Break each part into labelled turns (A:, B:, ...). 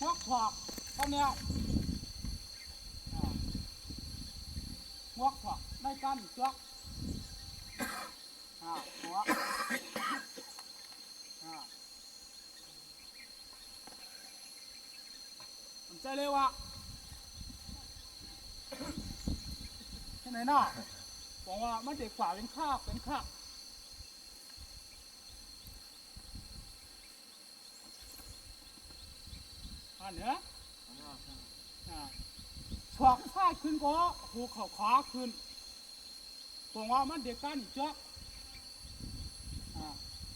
A: พวกถอกเขาแนวหัวถอกในการจ๊อกหัวมันใจเลยว่ะที่ไหนน่ะบอกว่ามันเด็กฝ่าเป็นข้าเป็นข้าอันเนี้ยฉอกซ้ายขึ้นก็หูเข่าขวาขึ้นบอกว่ามันเด็กกันจ๊อก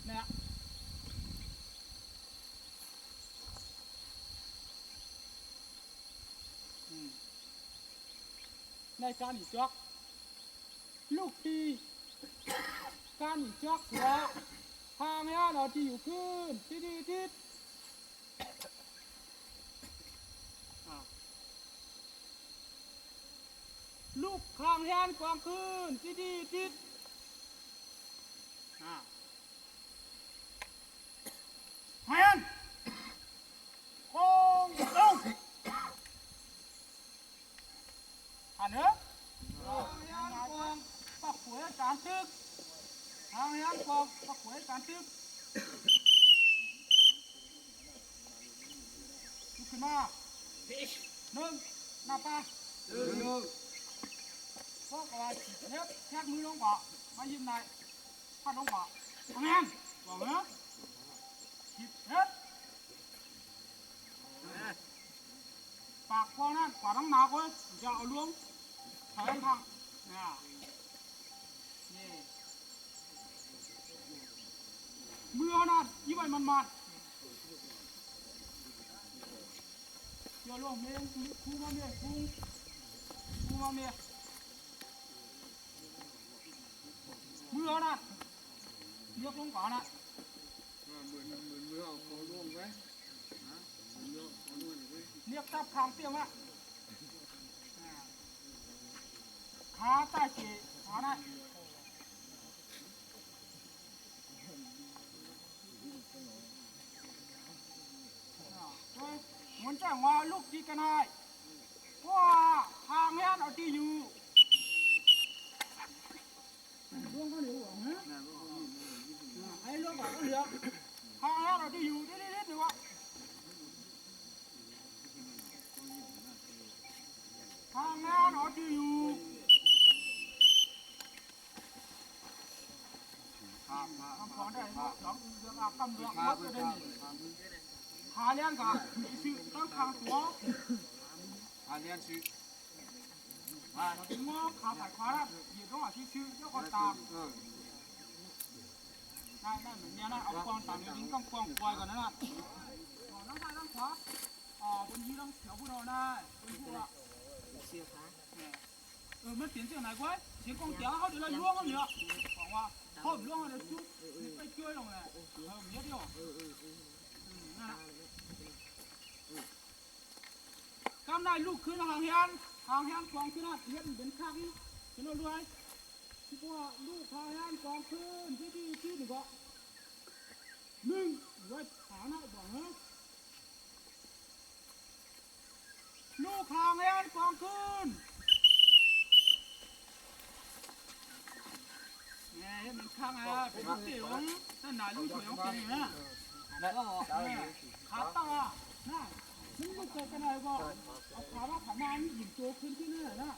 A: เนี่ยในการอีจ๊อกลูกตีการอีจ๊อกหัวทางเนี้ยเราที่อยู่ขึ้นที่ดีที่ลูกข้างแฮนกวางคืนที่ดีทิศแฮนโค้งลงอันเนี้ยแฮนกวางปักหัวการตึกทางแฮนกวางปักหัวการตึกลุกขึ้นมาหนึ่งหน้าปาหนึ่งพวกอะไรเนี่ยแค่มือลงบ่มายิ้มไหนพัดลงบ่ทำไงบอกเนาะหยิบเฮ็ดปากพอนั่นกว่าทั้งหนักเลยจะเอาล้วงถอยทางเนี่ยนี่มือนั่นยิ้มไปมันเดี๋ยวลงเมียคู่มาเมียคู่มาเมียมือนั่นเลือกลงก่อนนะมือเอาคอล่วงไว้เรียกจับคางเตี้ยมะขาใต้เกศขาได้มันจะว่าลูกที่กันให้ว่าทางนี้เอาที่อยู่ล่วงก็เหลือหวังนะไอ้ล่วงก็เหลือทางนี้เอาที่อยู่นิดหนึ่งวะทางนี้เอาที่อยู่ทำของได้หมดสองเรื่องกำเรื่องหมดเลยหาเลี้ยงกันชื่อต้องทางตัวหาเลี้ยงชื่อถึงว่าขาใส่ขาได้ยืนตรงที่ชื่อเจ้าคนตามได้เหมือนเนี้ยนะเอากองตามยิงกองปล่อยก่อนนะนะน้องชายน้องขวาบนยีน้องแถวผู้เราได้บนผู้ละเสียขามันเสียงเสียงไหนก้อยเสียงกองเจ๋อเขาเดี๋ยวเราล่วงกันเนี่ยบอกว่าเขาล่วงอะไรจุ๊บไปช่วยลงเลยเนี้ยเดียวนั่นกำนายลูกขึ้นทางเฮียนกองขึ้นนะเฮียนเป็นข้างขึ้นรวยที่ว่าลูกทางเฮียนกองขึ้นที่หนึ่งก็หนึ่งไว้ขาหน้าบอกนะลูกทางเฮียนกองขึ้นเนี่ยมันข้างอะไรเป็นเตี๋ยวนั่นหนาลูกเตี๋ยวเป็นนะขาตั้งอ่ะน่ามึงไม่เจอกันเลยก็เอาขาว่าขามานี่หยิบโจขึ้นที่นี่นะ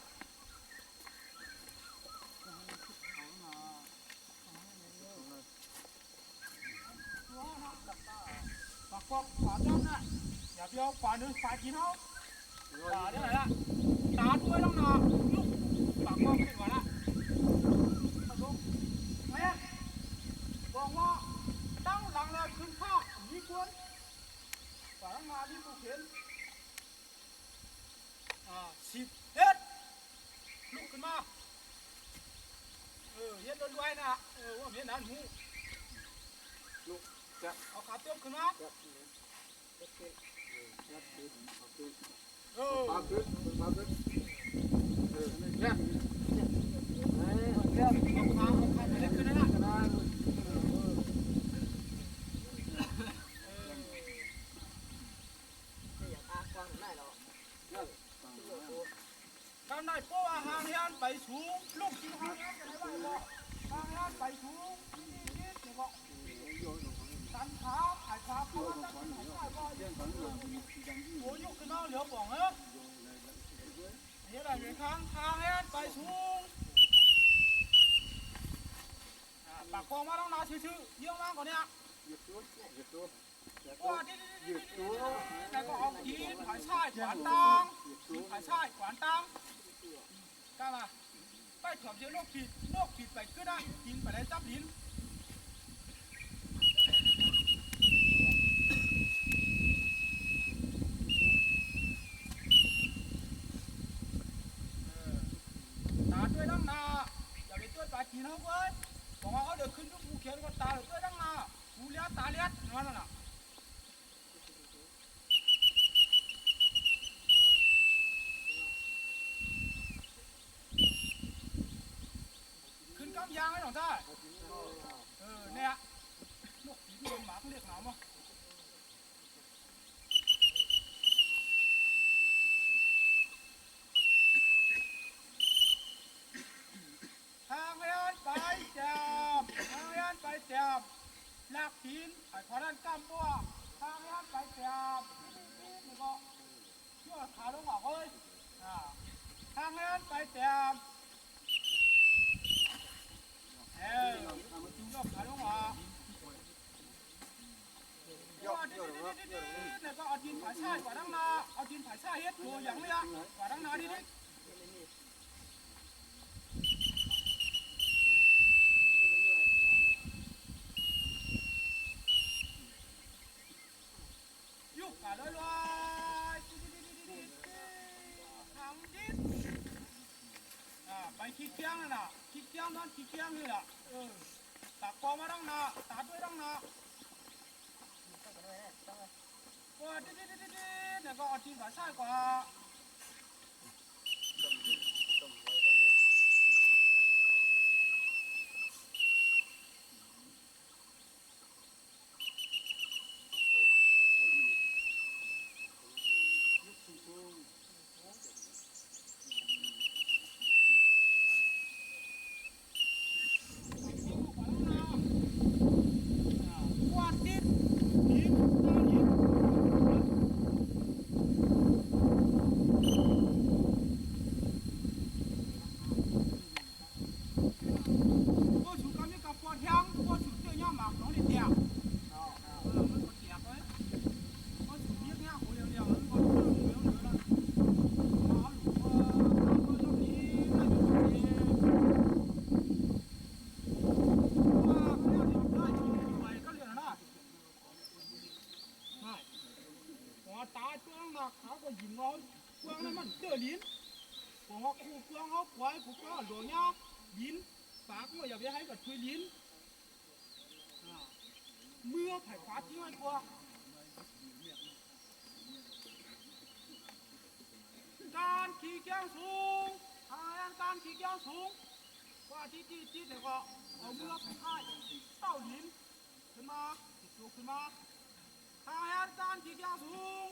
A: ปากกอกขวาจ้องนะอย่าเบี้ยวขวาเนื้อขวากินเอาขวาได้ไหนล่ะตาด้วยต้องนาลูกปากกอกขึ้นก่อนนะแม่บอกว่าตั้งหลังเลยขึ้นข้ามีควรฝามาที่ภูเก็ตสิบเอ็ดลุกขึ้นมาเย็นโดนๆนะว่าเย็นนั้นหูลุกจะเอาขาเตี้ยขึ้นมาปากขึ้นเนี่ยเอาขาไปเล่นขึ้นนะ การได้เพราะว่าหางยานไปสูงลูกที่หางยานจะได้ว่าบอกหางยานไปสูงนี่เดี๋ยวบอกสันขาหายขาเขาว่าตั้งหายขาก็ยังโอ้ยกขึ้นมาเหลือบ่องเออนี่แหละอยู่ข้างทางยานไปสูงปากคลองมาต้องนาชื่อเยี่ยมมากกว่านี้ว่าที่แล้วก็เอาจีนผายชายขวานตังผายชายขวานตังกล้ามาไปถอดเชือกนกขีดไปก็ได้กินไปได้จับลิ้นตาด้วยดังนาอย่าไปตัวปลาจีนเขาเว้ยบอกว่าเขาเดือดขึ้นทุกภูเขียนก็ตาด้วยดังนาภูเลี้ยตาเลี้ยนั่นน่ะขึ้นกำยางให้หน่อยได้เนี่ยนกผีที่โดนหมาเขาเรียกหนาวมั้งทางเรียนไปจับทางเรียนไปจับลากหินไอ้ขอด้านก้ามตัวทางเรียนไปจับนี่ก็เชื่อขาลงหัวเลยทางเรียนไปจับเชื่อขาลงหัวเนี่ยก็เอาดินผาชายกว่าดังนาเอาดินผาชายเฮ็ดตัวอย่างนี้กว่าดังนาดิยุกกะลอยทางดินไปขี้เกียงนั่นน่ะขี้เกียงนั่นขี้เกียงนี่แหละตักปอมาดังนาตาด้วยดังนาว่าเนี่ยก็เอาดินผาชายกว่าตาจ้วงหนักเขาก็ยิงเรากวางนั้นมันเจอลิ้นผมว่าคู่กวางเขาควายคู่กวางหลวงเนี่ยลิ้นปากมันอย่าไปให้กับช่วยลิ้นเมื่อไผ่ฟ้าทิ้งไว้กว่าการขี่เกี้ยงสูงการขี่เกี้ยงสูงว่าที่เนี่ยก็เอาเมื่อไผ่ท้ายเต้าลิ้นขึ้นมาติดตัวขึ้นมาการขี่เกี้ยงสูง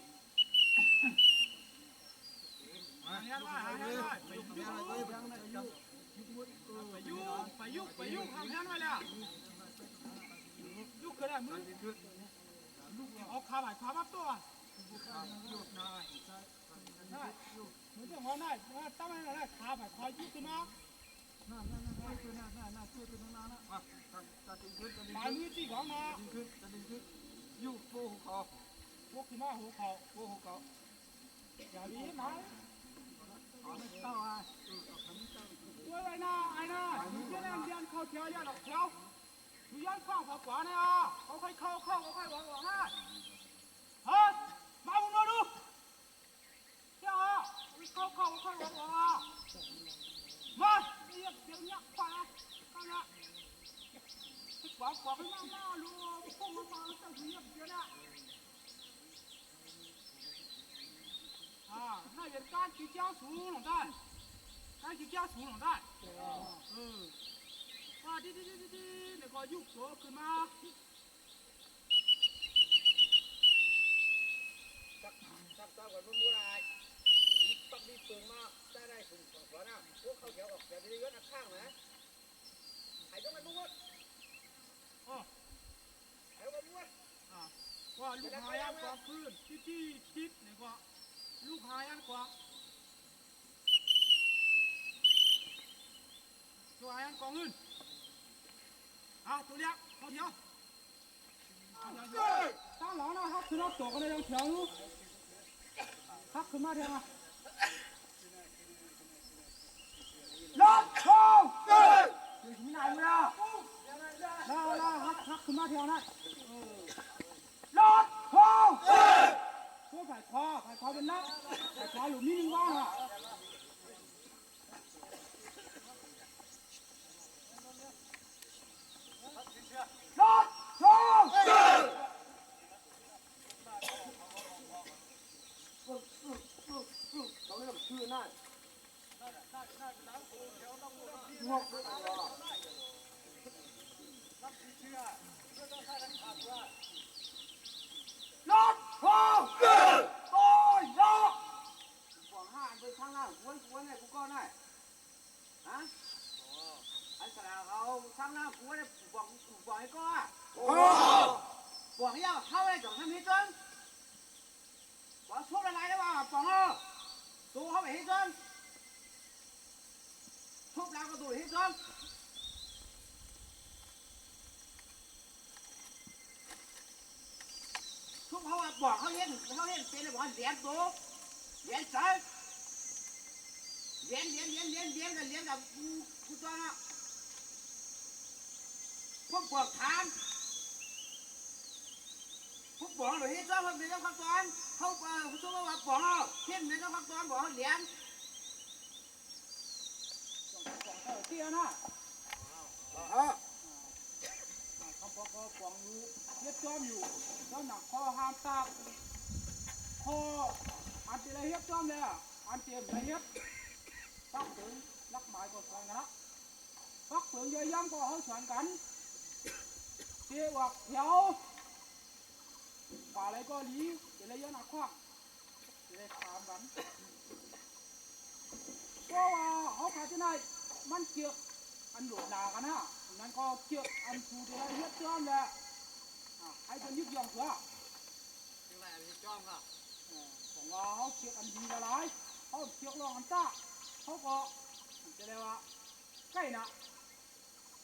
A: ไปยุกทำแทนไว้แล้วยุกขึ้นได้มึงลูกเอาขาไหลขามัดตัวยุกนายได้เหมือนจะหัวได้ตั้งให้ได้ขาไหลคอยยุกขึ้นมาน่าช่วยเป็นนานๆนะปลายมือจี้ของมายุกโป้หัวเขาพวกขึ้นมาหัวเขาอย่าดีนะเต้าอ่ะด้วยไอ้น่าเจ้าแรงเดียนเข้าเที่ยวยันออกเที่ยวดูยันข้างขวาเนี่ยเขาค่อยเข้าเขาค่อยวางนะเฮ้ยมาบุญมาดูเจ้าเข้าค่อยวางมาเรียกเสียงยักษ์ขวาข้างละขวาไปมาลูกพวกมาตั้งเรียบเดียวนะน่าเป็นการขี่เจ้าสูงหรือได้การขี่เจ้าสูงหรือได้ว่าดีเนี่ยก็ยุบตัวขึ้นมาจับก่อนมันมูไร
B: ปักดีเปิงมาได้ถึงสองตัวนะพวกเขาเดี๋ยวออกเดี๋ยวจะยศข้างนะไอ้ก็มันม้วน
A: อ๋อ
B: ไอ้ก็ม้วน
A: ว่าลูกหายอันกว่าพื้นที่ทิศเนี่ยก็ลูกหายอันกว่าลูกหายอันกว่าเงินตัวเนี้ยเขาเที่ยวตั้งหลังนะฮักคือเราตกกันเลยยังเที่ยวอยู่ฮักขึ้นมาเถอะรถโค้งอยู่ที่ไหนมึงล่ะแล้วฮักขึ้นมาเถอะนะรถโค้งพวกฝ่ายคอเป็นนักฝ่ายคอหลุมนี่นึงว่างอ่ะรถโค้ง
B: เราเริ่มชื่อนั่น
A: รถโค้งโอ้ยรถ
B: กวางห้าอันเป็นข้างหน้าม้วนเนี่ยกูก็ได้ฮะอันสระเขาข้างหน้ากูว่าเนี่ยกวางไอ้ก็กวางยาวเข้าได้จากทำให้จนกวางทุบอะไรได้บ้างกวางตัวเข้าไปให้จนทุบแล้วก็ตัวให้จนทุบเขาบอกเขาเห็นเป็นเลยบอกเหรียญตัวเหรียญใจเหรียญกับกูตัวน่ะพวกบอกถามพวกบอกเลยเจ้าเขาเป็นเจ้าพักตอนเขาผู้ช่วยว่าบอกเห็นเป็นเจ้าพักตอนบอกเหรียญ
A: เตี้ยนะเขาบอกว่ากวางรู้เย็ดจอมอยู่แล้วหนักคอห้ามตาคออันเตียเฮ็ดจอมเลยอันเตียไม่เฮ็ดปักถึงลักหมายก็สอนกันนะปักถึงเยอะย้ำก็เขาสอนกันเตี้ยวักเหี่ยวป่าอะไรก็ดีเดี๋ยวเลยยันหนักข้อเดี๋ยวเลยถามกันก็ว่าเขาขาดที่ไหนมันเกี่ยวอันหลุดด่ากันนะนั่นก็เกี่ยวอันถูกอะไรเฮ็ดจอมเลยให้เป็นยึกยองเถอะ
B: ยังไงเป็นจ้องค่ะ
A: ของว่าเขาเกี่ยวอันดีละลายเขาเกี่ยวรองอันจ้าเขาก็จะเรียกว่าใกล้นะ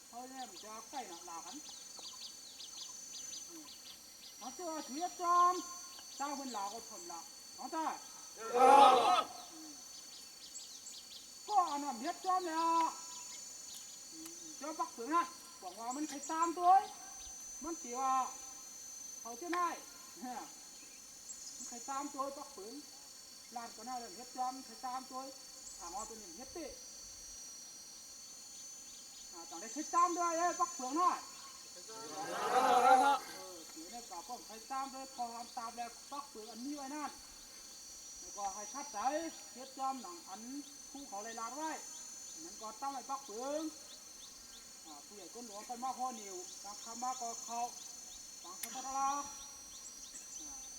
A: เขาเนี่ยมันจะใกล้นะด่ากันเขาเจอถือจอมจ้างเป็นหลาก็ทนละน้องจ้าก็อันนั้นเฮ็ดจอมเนี่ยเจ้าปักถึงนะบอกว่ามันใครตามตัวมันเกี่ยวเขาจะได้มันใครตามตัวปักถึงลานก็น่าจะเฮ็ดจอมใครตามตัวถามว่าเป็นอย่างเฮ็ดติต่างได้ใครตามด้วยปักถึงหน่อยถือในกระป๋องใครตามด้วยพอทำตามแล้วปักถึงอันนี้ไว้นั่นแล้วก็ให้คัดใจเฮ็ดจอมหนังอันผู้เขาเลยลาดไว้นั้นก็ตั้งไว้ปักถึงผู้ใหญ่ก้นหลวงกันมาข้อนิวบางคำมาก็เขาบางคำตะลา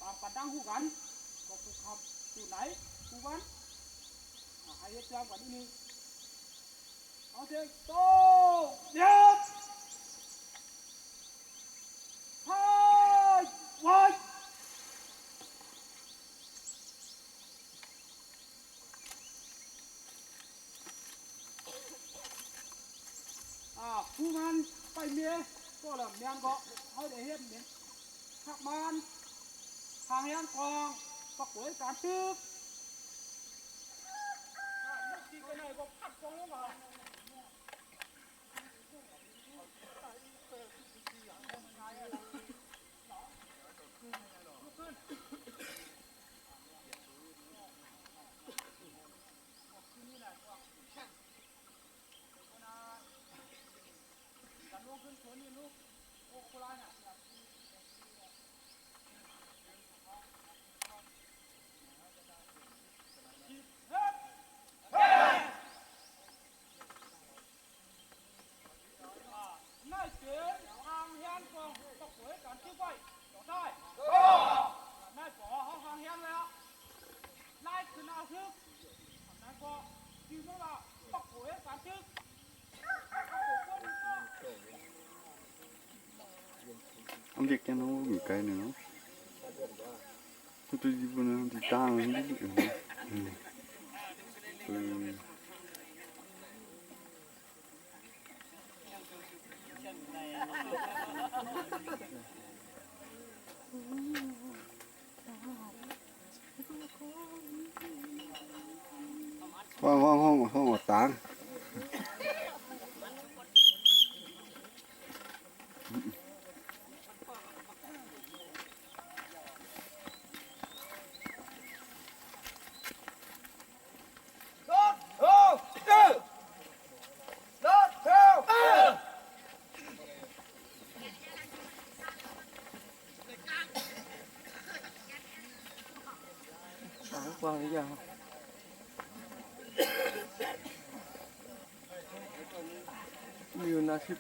A: บางปันดังหูกันก็ผู้คำผู้ไหนผู้วันให้เฮ็ดจอมกันนี่เอาเถอะโตเดี๋ยวเฮ้ยว้ายผู้มันไปเมียก็หลับเมียนก็เขาได้เห็นเนี่ยทักมันทางยันกองปักหวยการตึกลูกที่กันไหนก็พัดกองลงมาขึ้นสวนนี่ลูกโอ้โคราชน่ะน่าเจ๋งทางเฮียนกองปักหวยการที่ไว้ต่อได้น่าป๋อเขาทางเฮียนแล้วไล่ขึ้นเอาทึก có thì nó là bọc của hết cả chứ
C: ông việc cho nó bị cây nữa nó tôi đi vừa nó thì ta nó đi hoang ở táng
B: qua bây giờ nhiều là ship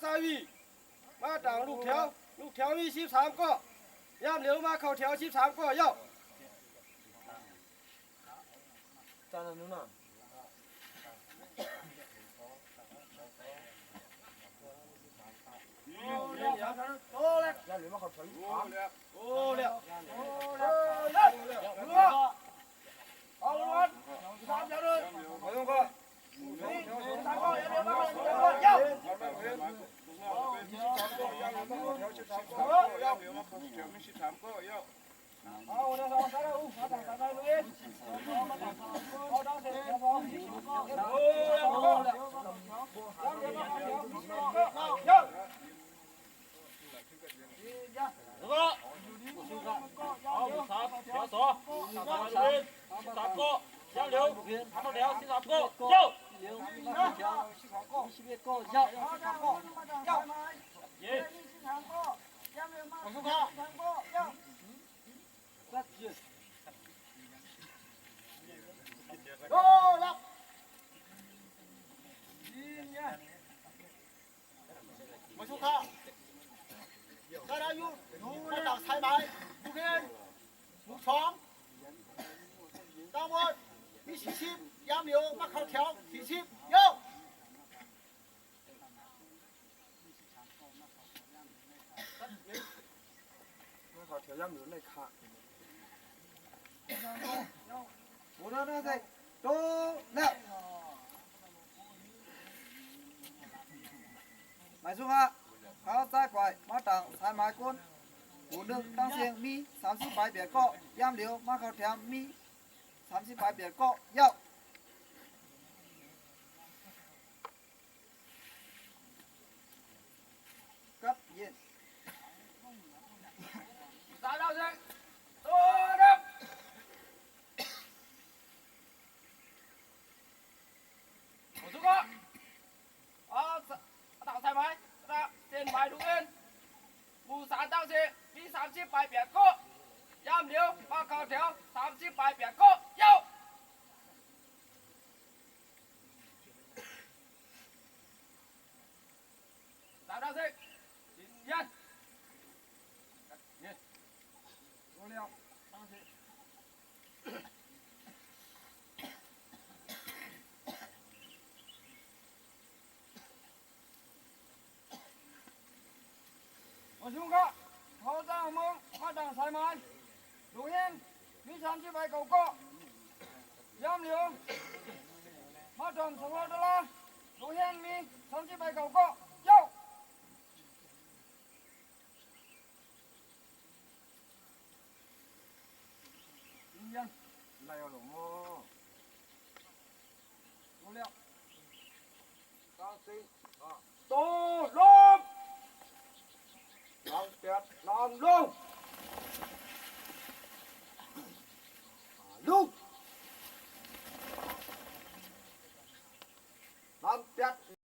D: sao vì mà đảng lục theo đi ship sám có yam nếu mà khẩu theo ship sám có yêu
B: ta là nữa nào mày xuống ha khao sai quậy má tặng sai mái côn phụ nữ tăng xiềng mi 30 biệt cọ yam liu má khao theo mi 30 biệt cọ yêu cấp yên
D: sao đâu thế tôi đâm một chút đó tạo sai máy trên bài đúng lên mù sản tăng xe đi 30 biệt cọ yam liu má khao theo 30 biệt cọ yêu sao đâu thế yên chúng ta họ ra mong mắt đằng sai màn đủ yên mi sản chỉ bài cầu co giam liều mắt tròn sống lo đô đủ yên mi sản chỉ bài cầu co yêu yên này ở lỗ đủ liệu cao sinh tô lốp lòng tiệt lòng lung lung